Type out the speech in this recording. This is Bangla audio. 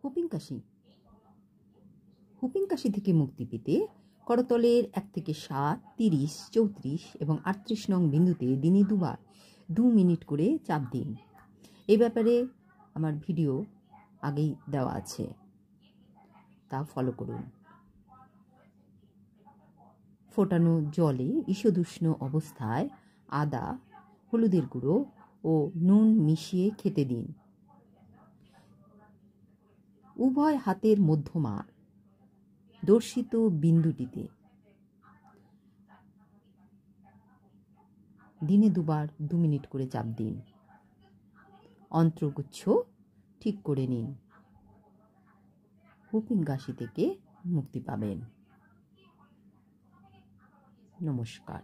হুপিং কাশি। হুপিং কাশি থেকে মুক্তি পেতে করতলের 1 থেকে 7, 30, 34 এবং 38 নং বিন্দুতে দিনে 2 বার 2 মিনিট করে চাপ দিন। এই ব্যাপারে আমার ভিডিও আগেই দেওয়া আছে, তা ফলো করুন। ফোটানো জলে ঈষদুষ্ণ অবস্থায় আদা, হলুদের গুঁড়ো ও নুন মিশিয়ে খেতে দিন। উভয় হাতের মধ্যমার দর্শিত বিন্দুটিতে দিনে 2 বার 2 মিনিট করে চাপ দিন। অন্ত্রগুচ্ছ ঠিক করে নিন। হুপিং কাশি থেকে মুক্তি পাবেন। নমস্কার।